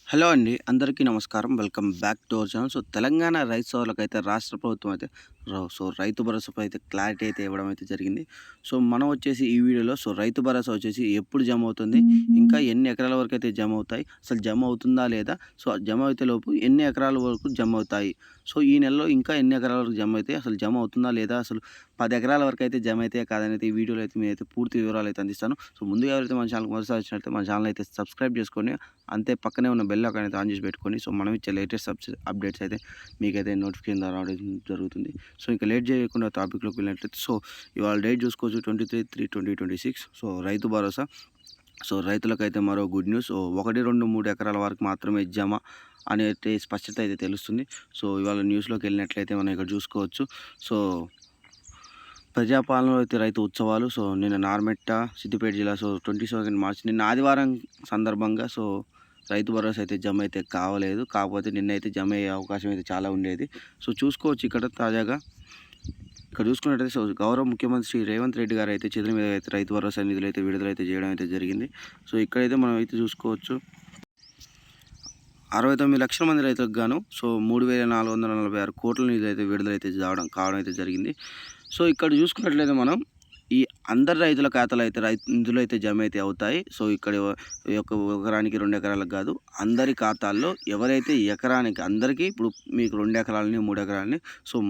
Hello అండి. అందరికీ నమస్కారం. Welcome back to our channel. Telangana రైతు సోదరులకైతే రాష్ట్ర ప్రభుత్వం అయితే రైతు భరోసాపై అయితే క్లారిటీ అయితే ఇవ్వడం అయితే జరిగింది. మనం వచ్చేసి ఈ వీడియోలో రైతు భరోసా వచ్చేసి ఎప్పుడు జమ అవుతుంది? ఇంకా ఎన్ని ఎకరాల వరకు అయితే జమ అవుతాయి? అసలు జమ అవుతుందా లేదా? జమ అయితే లోపు ఎన్ని ఎకరాల వరకు జమ అవుతాయి? ఈ నెలలో ఇంకా ఎన్ని ఎకరాల వరకు జమ అయితాయి? అసలు జమ అవుతుందా లేదా? అసలు 10 ఎకరాల వరకు అయితే జమ అయితాయా కాదనైతే ఈ వీడియోలో అయితే నేనైతే పూర్తి వివరాలు అయితే అందిస్తాను. ముందుగా ఎవరైతే మన ఛానల్‌కి మొదటిసారి వచ్చినట్లయితే మన ఛానల్ అయితే సబ్స్క్రైబ్ చేసుకొని అంతే పక్కనే ఉన్న బెల్ ఐకాన్ అయితే ఆన్ చేసి పెట్టుకొని మనం ఇచ్చే లేటెస్ట్ అప్డేట్స్ అయితే మీకైతే నోటిఫికేషన్ ద్వారా రావడం జరుగుతుంది. ఇంకా లేట్ చేయకుండా టాపిక్‌లోకి వెళ్ళినట్లయితే ఇవాళ డేట్ చూసుకోవచ్చు 23/3/2026. రైతు భరోసా. రైతులకైతే మరో గుడ్ న్యూస్. 1, 2, 3 ఎకరాల వరకు మాత్రమే జమ అనేది స్పష్టత అయితే తెలుస్తుంది. ఇవాళ న్యూస్‌లోకి వెళ్ళినట్లయితే మనం ఇక్కడ చూసుకోవచ్చు. ప్రజాపాలనలో అయితే రైతు ఉత్సవాలు. నిన్న నార్మెట్ట, సిద్దిపేట జిల్లా 27 మార్చ్ నిన్న ఆదివారం సందర్భంగా రైతు భరోసా అయితే జమ అయితే కావలేదు. కాకపోతే నిన్నైతే జమ అయ్యే అవకాశం అయితే చాలా ఉండేది. చూసుకోవచ్చు ఇక్కడ తాజాగా ఇక్కడ చూసుకున్నట్టయితే గౌరవ ముఖ్యమంత్రి శ్రీ రేవంత్ రెడ్డి గారు అయితే చేతుల మీద అయితే రైతు భరోసా నిధులు అయితే విడుదలైతే చేయడం అయితే జరిగింది. ఇక్కడైతే మనం అయితే చూసుకోవచ్చు 69 లక్షల మంది రైతులకు గాను 3,446 కోట్ల నిధులు అయితే విడుదలైతే కావడం అయితే జరిగింది. ఇక్కడ చూసుకున్నట్లయితే మనం ఈ అందరు రైతుల ఖాతాలో అయితే నిధులు అయితే జమ అయితే అవుతాయి. ఇక్కడ ఎకరానికి 2 ఎకరాలకు కాదు, అందరి ఖాతాల్లో ఎవరైతే ఎకరానికి అందరికీ ఇప్పుడు మీకు 2 ఎకరాలని 3 ఎకరాలని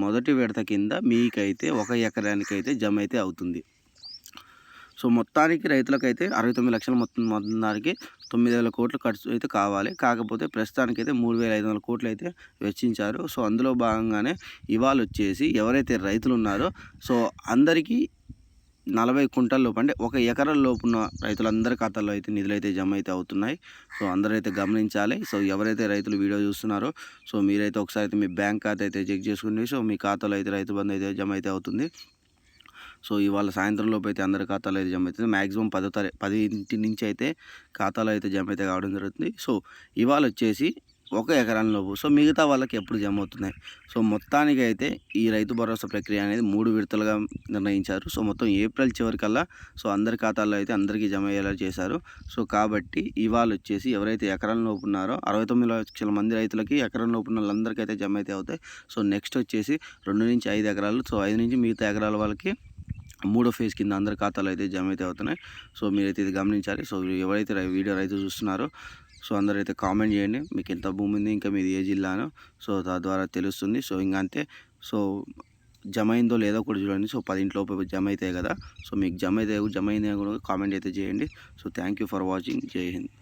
మొదటి విడత కింద మీకైతే 1 ఎకరానికి అయితే జమ అయితే అవుతుంది. మొత్తానికి రైతులకైతే 69 లక్షల మొత్తానికి 9,000 కోట్లు ఖర్చు అయితే కావాలి. కాకపోతే ప్రస్తుతానికైతే 3,500 కోట్లు అయితే వెచ్చించారు. అందులో భాగంగానే ఇవాళ వచ్చేసి ఎవరైతే రైతులు ఉన్నారో అందరికీ 40 కుంటల లోపు అంటే 1 ఎకరం లోపున్న రైతులందరి ఖాతాల్లో అయితే నిధులు అయితే జమ అయితే అవుతున్నాయి. అందరైతే గమనించాలి. ఎవరైతే రైతులు వీడియో చూస్తున్నారో మీరైతే ఒకసారి అయితే మీ బ్యాంక్ ఖాతా అయితే చెక్ చేసుకుని మీ ఖాతాలో అయితే రైతు బంధు అయితే జమ అయితే అవుతుంది. ఇవాళ సాయంత్రం లోపు అయితే అందరి ఖాతాలో అయితే జమ అవుతుంది. మ్యాక్సిమం 10 నుంచి అయితే ఖాతాలో అయితే జమ అయితే కావడం జరుగుతుంది. ఇవాళ వచ్చేసి 1 ఎకరం లోపు. మిగతా వాళ్ళకి ఎప్పుడు జమ అవుతున్నాయి? మొత్తానికి అయితే ఈ రైతు భరోసా ప్రక్రియ అనేది 3 విడతలుగా నిర్ణయించారు. మొత్తం ఏప్రిల్ చివరికల్లా అందరి ఖాతాల్లో అయితే అందరికీ జమ అయ్యేలా చేశారు. కాబట్టి ఇవాళ వచ్చేసి ఎవరైతే ఎకరం లోపు ఉన్నారో 69 లక్షల మంది రైతులకి ఎకరం లోపు ఉన్న వాళ్ళందరికీ అయితే జమ అయితే అవుతాయి. నెక్స్ట్ వచ్చేసి 2 నుంచి 5 ఎకరాలు. 5 నుంచి మిగతా ఎకరాల వాళ్ళకి 3వ ఫేజ్ కింద అందరి ఖాతాలో అయితే జమ అయితే అవుతున్నాయి. మీరైతే ఇది గమనించాలి. ఎవరైతే వీడియో రైతు చూస్తున్నారో అందరైతే కామెంట్ చేయండి. మీకు ఎంత భూమి ఉంది, ఇంకా మీది ఏ జిల్లానో తద్వారా తెలుస్తుంది. ఇంకా అంతే. జమ అయిందో లేదో కూడా చూడండి. 10 లోపు జమ అవుతాయి కదా. మీకు జమ అయిందో కూడా కామెంట్ అయితే చేయండి. Thank you for watching. జై హింద్.